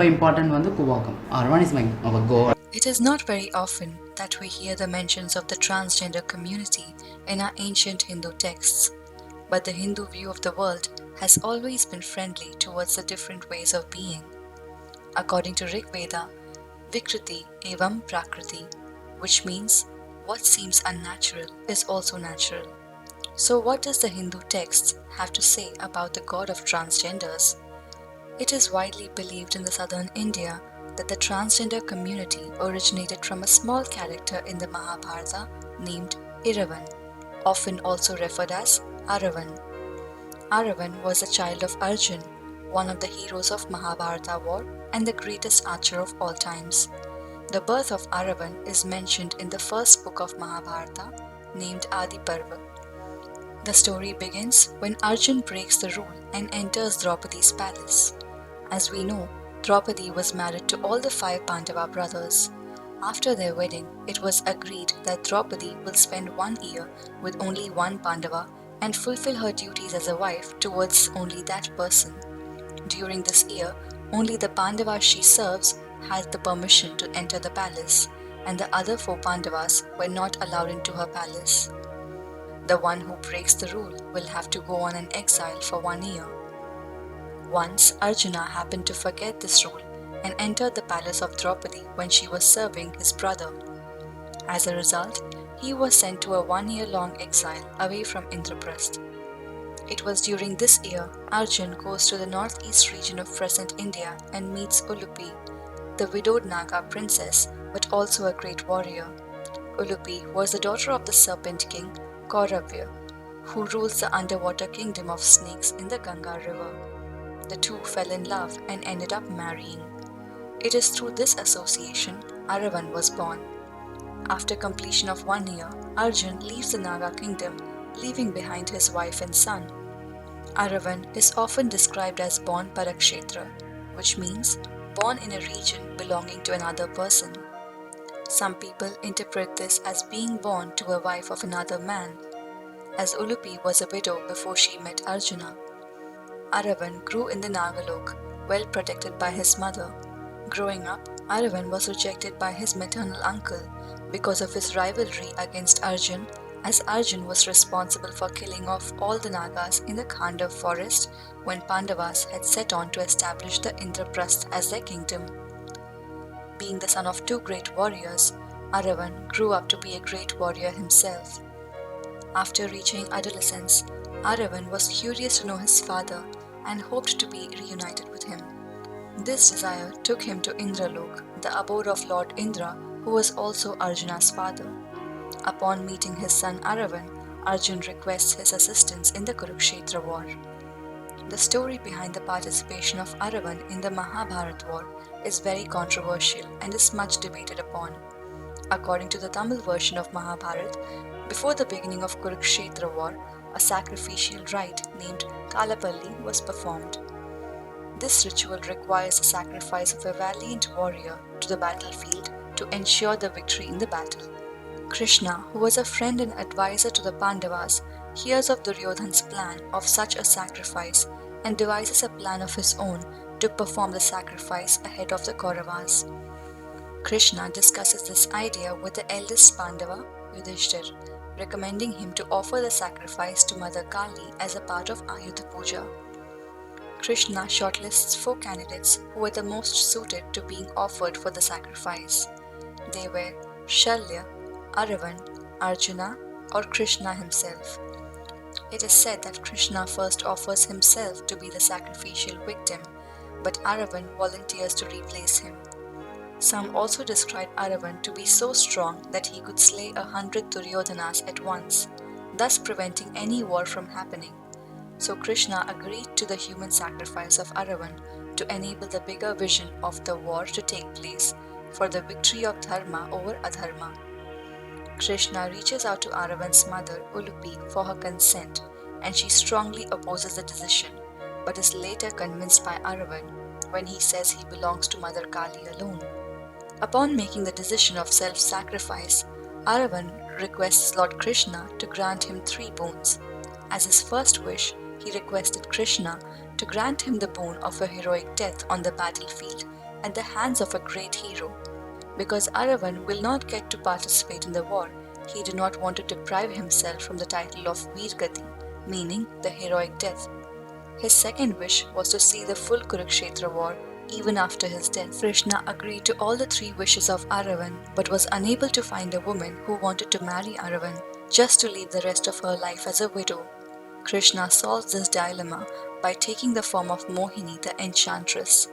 important வந்து கூவாக்கம். Aravan is my our god. It is not very often that we hear the mentions of the transgender community in our ancient Hindu texts, but the Hindu view of the world has always been friendly towards the different ways of being. According to Rig Veda, Vikriti evam prakriti, which means what seems unnatural is also natural. So what does the Hindu text have to say about the god of transgenders? It is widely believed in the southern India that the transgender community originated from a small character in the Mahabharata named Iravan, often also referred as Aravan. Aravan was a child of Arjun, one of the heroes of Mahabharata war and the greatest archer of all times. The birth of Aravan is mentioned in the first book of Mahabharata, named Adi Parva. The story begins when Arjun breaks the rule and enters Draupadi's palace. As we know, Draupadi was married to all the 5 Pandava brothers. After their wedding, it was agreed that Draupadi will spend 1 year with only one Pandava and fulfill her duties as a wife towards only that person. During this year, only the Pandava she serves had the permission to enter the palace, and the other 4 Pandavas were not allowed into her palace. The one who breaks the rule will have to go on an exile for 1 year. Once, Arjuna happened to forget this rule and entered the palace of Draupadi when she was serving his brother. As a result, he was sent to a 1-year-long exile away from Indraprasth. It was during this year Arjun goes to the northeast region of present India and meets Ulupi, the widowed Naga princess but also a great warrior. Ulupi was the daughter of the serpent king Kauravya, who rules the underwater kingdom of snakes in the Ganga river. The two fell in love and ended up marrying. It is through this association Aravan was born. After completion of 1 year, Arjun leaves the Naga kingdom, leaving behind his wife and son. Aravan is often described as born Kurukshetra, which means born in a region belonging to another person. Some people interpret this as being born to a wife of another man, as Ulupi was a widow before she met Arjuna. Aravan grew in the Nagalok, well protected by his mother. Growing up, Aravan was rejected by his maternal uncle because of his rivalry against Arjun, as Arjun was responsible for killing off all the Nagas in the Khandav forest when Pandavas had set on to establish the Indraprasth as their kingdom. Being the son of 2 great warriors, Aravan grew up to be a great warrior himself. After reaching adolescence, Aravan was curious to know his father and hoped to be reunited with him. This desire took him to Indralok, the abode of Lord Indra, who was also Arjuna's father. Upon meeting his son Aravan, Arjun requests his assistance in the Kurukshetra war. The story behind the participation of Aravan in the Mahabharata war is very controversial and is much debated upon. According to the Tamil version of Mahabharata, before the beginning of Kurukshetra war, a sacrificial rite named Kalappali was performed. This ritual requires the sacrifice of a valiant warrior to the battlefield to ensure the victory in the battle. Krishna, who was a friend and advisor to the Pandavas, hears of Duryodhana's plan of such a sacrifice and devises a plan of his own to perform the sacrifice ahead of the Kauravas. Krishna discusses this idea with the eldest Pandava, Yudhishthir, recommending him to offer the sacrifice to Mother Kali as a part of Ayudha Puja. Krishna shortlists 4 candidates who were the most suited to being offered for the sacrifice. They were Shalya, Aravan, Arjuna, or Krishna himself. It is said that Krishna first offers himself to be the sacrificial victim, but Aravan volunteers to replace him. Some also describe Aravan to be so strong that he could slay 100 Duryodhanas at once, thus preventing any war from happening. So Krishna agreed to the human sacrifice of Aravan to enable the bigger vision of the war to take place for the victory of Dharma over Adharma. Krishna reaches out to Aravan's mother Ulupi for her consent, and she strongly opposes the decision, but is later convinced by Aravan when he says he belongs to Mother Kali alone. Upon making the decision of self-sacrifice, Aravan requests Lord Krishna to grant him 3 boons. As his first wish, he requested Krishna to grant him the boon of a heroic death on the battlefield at the hands of a great hero. Because Aravan will not get to participate in the war, he did not want to deprive himself from the title of Veergati, meaning the heroic death. His second wish was to see the full Kurukshetra war even after his death. Krishna agreed to all the three wishes of Aravan but was unable to find a woman who wanted to marry Aravan just to live the rest of her life as a widow. Krishna solves this dilemma by taking the form of Mohini, the enchantress.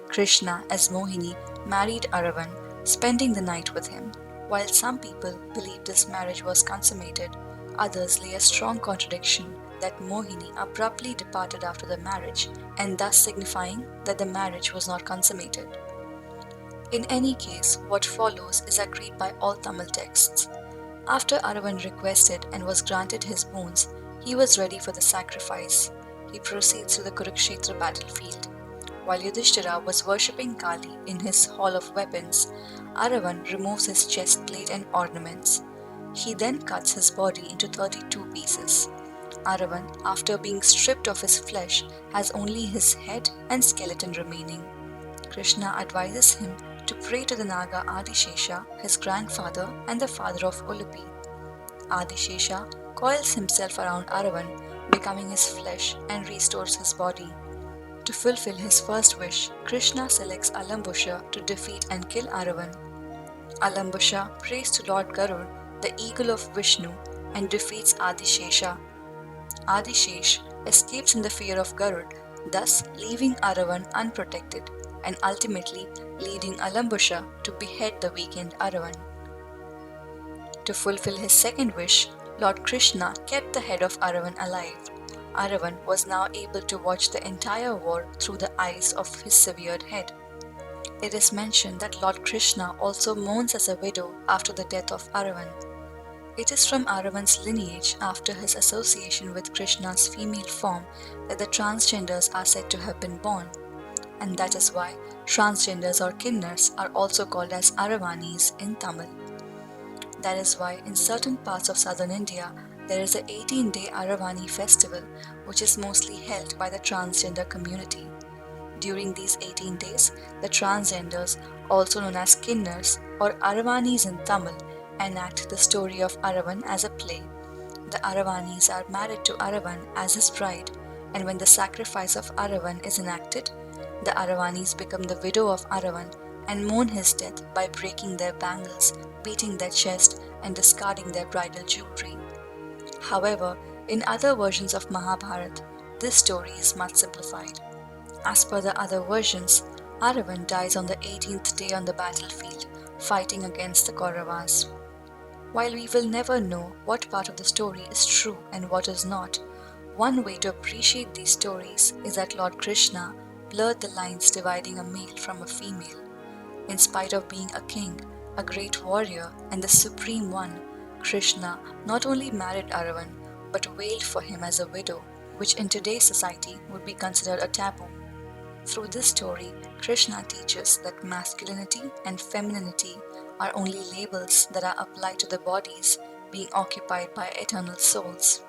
Krishna, as Mohini, married Aravan, spending the night with him. While some people believe this marriage was consummated, others lay a strong contradiction that Mohini abruptly departed after the marriage, and thus signifying that the marriage was not consummated. In any case, what follows is agreed by all Tamil texts. After Aravan requested and was granted his boons, he was ready for the sacrifice. He proceeds to the Kurukshetra battlefield. While Yudhishthira was worshipping Kali in his hall of weapons, Aravan removes his chest plate and ornaments. He then cuts his body into 32 pieces. Aravan, after being stripped of his flesh, has only his head and skeleton remaining. Krishna advises him to pray to the Naga Adishesha, his grandfather and the father of Ulupi. Adishesha coils himself around Aravan, becoming his flesh and restores his body. To fulfill his first wish, Krishna selects Alambusha to defeat and kill Aravan. Alambusha prays to Lord Garud, the eagle of Vishnu, and defeats Adishesha. Adishesh escapes in the fear of Garud, thus leaving Aravan unprotected and ultimately leading Alambusha to behead the weakened Aravan. To fulfill his second wish, Lord Krishna kept the head of Aravan alive. Aravan was now able to watch the entire war through the eyes of his severed head. It is mentioned that Lord Krishna also mourns as a widow after the death of Aravan. It is from Aravan's lineage after his association with Krishna's female form that the transgenders are said to have been born, and that is why transgenders or Kinnars are also called as Aravanis in Tamil. That is why in certain parts of southern India there is a 18-day Aravani festival which is mostly held by the transgender community. During these 18 days, the transgenders, also known as Kinnars or Aravanis in Tamil, enact the story of Aravan as a play. The Aravanis are married to Aravan as his bride, and when the sacrifice of Aravan is enacted, the Aravanis become the widow of Aravan and mourn his death by breaking their bangles, beating their chest, and discarding their bridal jewelry. However, in other versions of Mahabharata, this story is much simplified. As per the other versions, Aravan dies on the 18th day on the battlefield, fighting against the Kauravas. While we will never know what part of the story is true and what is not, one way to appreciate these stories is that Lord Krishna blurred the lines dividing a male from a female. In spite of being a king, a great warrior, and the supreme one, Krishna not only married Aravan but wailed for him as a widow, which in today's society would be considered a taboo. Through this story, Krishna teaches that masculinity and femininity are only labels that are applied to the bodies being occupied by eternal souls.